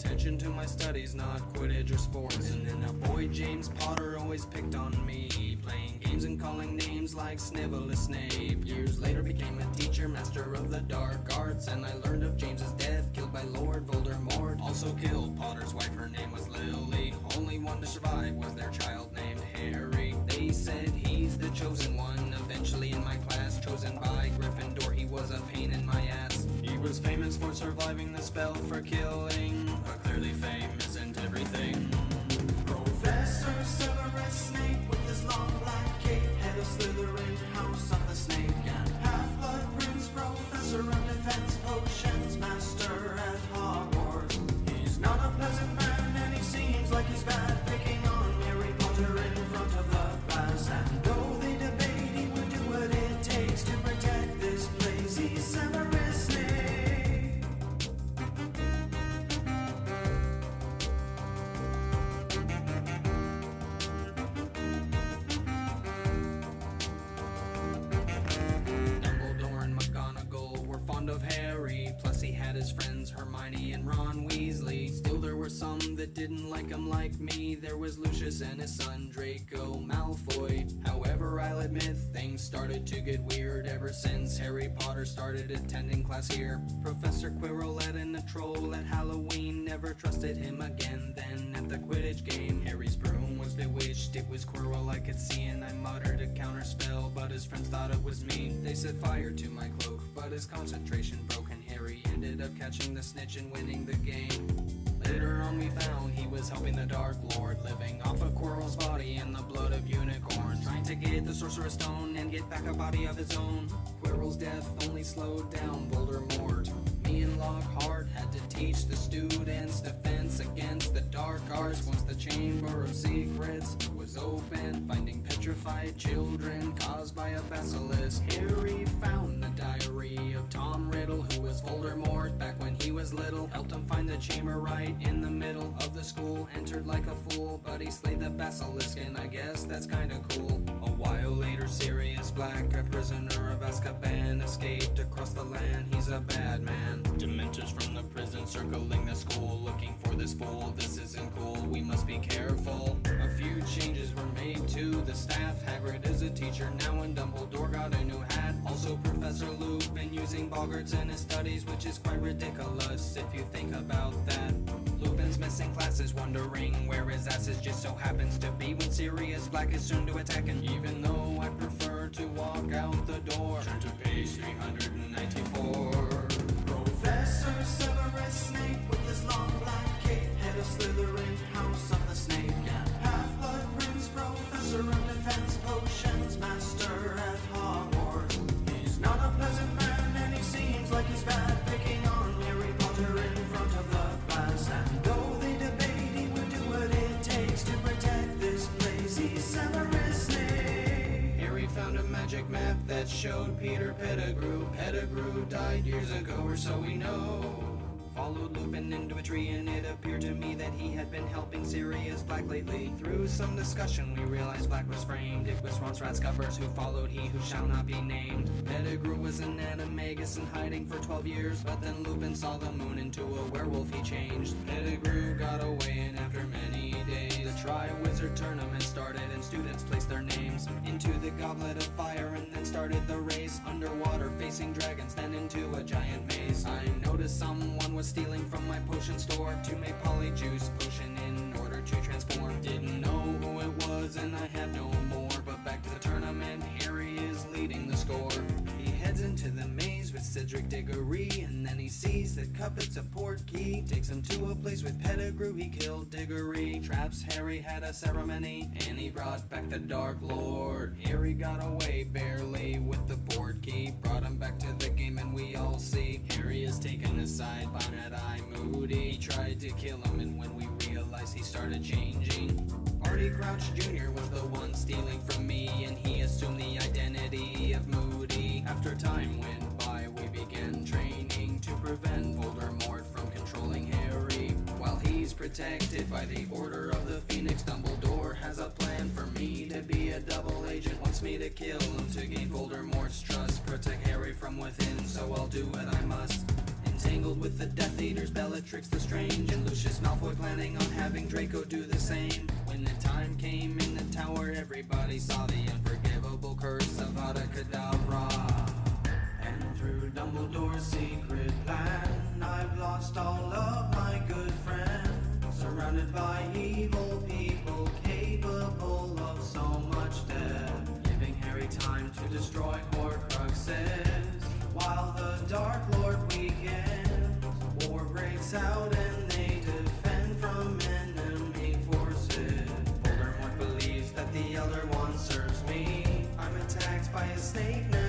attention to my studies, not Quidditch or sports. And then a boy, James Potter, always picked on me, playing games and calling names like Snivellus Snape. Years later became a teacher, master of the dark arts, and I learned of James's death, killed by Lord Voldemort. Also killed Potter's wife, her name was Lily. Only one to survive was their child named Harry. They said he's the chosen one, eventually in my class, chosen by Gryffindor. He was a pain in my ass. He was famous for surviving the spell for killing, but clearly fame isn't everything. Professor Severus Snape with his long black cape, head of Slytherin, house of the snake, and half-blood prince, professor of defense potions, master at Hogwarts. He's not a pleasant man and he seems like he's bad, picking on Harry Potter in front of the class. And though they debate, he would do what it takes to protect this place. He's Severus Snape. Of Harry, plus he had his friends Hermione and Ron Weasley. Still there were some that didn't like him like me. There was Lucius and his son Draco Malfoy. However, I'll admit things started to get weird ever since Harry Potter started attending class here. Professor Quirrell let in a troll at Halloween, never trusted him again. Then at the Quidditch game, Harry's broom was bewitched. It was Quirrell I could see, and I muttered a counter spell, but his friends thought it was me. They set fire to my cloak, but his concentration broke, and Harry ended up catching the snitch and winning the game. Later on we found he was helping the Dark Lord, living off of Quirrell's body and the blood of unicorns, trying to get the Sorcerer's Stone and get back a body of his own. Quirrell's death only slowed down Voldemort. Me and Lockhart had to teach the students defense against the dark arts. Once the Chamber of Secrets was open, finding petrified children caused by a basilisk, Harry found the diary of Tom Riddle, who was Voldemort back when he was little. Helped him find the chamber right in the middle of the school. Entered like a fool, but he slayed the basilisk, and I guess that's kinda cool. A while later, Sirius Black, a prisoner of Azkaban, escaped across the land. He's a bad man. Dementors from the prison circling the school, looking for this fool. This isn't cool, we must be careful. A few changes were made to the staff. Hagrid is a teacher now, and Dumbledore got a new hat. Also Professor Lupin using boggarts in his studies, which is quite ridiculous if you think about that. Lupin's missing classes, wondering where his ass is, just so happens to be when Sirius Black is soon to attack. And even though I prefer to walk out the door, turn to page 394. Professor Severus Snape with his long black cape, head of Slytherin, house of the snake, and half-blood prince, professor of defense potions, master at Hogwarts. He's not a pleasant man and he seems like he's bad, picking on Harry Potter in front of the class. And though they debate, he would do what it takes to protect this place. He's Severus Snape. Harry found a magic map that showed Peter Pettigrew. Pettigrew died years ago, or so we know. Followed Lupin into a tree, and it appeared to me that he had been helping Sirius Black lately. Through some discussion, we realized Black was framed. It was Ron Scoffers who followed he who shall not be named. Pettigrew was an animagus in hiding for 12 years, but then Lupin saw the moon into a werewolf he changed. Pettigrew got away, and after many days, the Triwizard Tournament started, and students placed their names into the Goblet of Fire, and then started the race. Underwater, facing dragons, then into a giant maze. I noticed someone was stealing from my potion store to make polyjuice potion in order to transform. Didn't know who it was, and I have no more. But back to the tournament, Harry is leading the score. He heads into the maze with Cedric Diggory, and then he sees that Cupid's a portkey. Takes him to a place with Pettigrew, he killed Diggory. Traps Harry had a ceremony, and he brought back the Dark Lord. Harry got away barely with the portkey, brought him back to the game, and we all see Harry is taken aside by Mad-Eye Moody. He tried to kill him, and when we realized, he started changing. Barty Crouch Jr. was the one stealing from me, and he assumed the identity of Moody. After time went by, we began training to prevent Voldemort from controlling Harry. While he's protected by the Order of the Phoenix, Dumbledore has a plan for me to be a double agent. Wants me to kill him to gain Voldemort's trust, protect Harry from within, so I'll do what I must. entangled with the Death Eaters, Bellatrix the Strange, and Lucius Malfoy planning on having Draco do the same. When the time came in the tower, everybody saw the unforgivable curse of Avada Kedavra. And through Dumbledore's secret plan, I've lost all of my good friends, surrounded by evil people capable of so much death, giving Harry time to destroy Horcruxes. While the Dark Lord weakens, war breaks out and they defend from enemy forces. Voldemort believes that the Elder Wand serves me. I'm attacked by a snake now.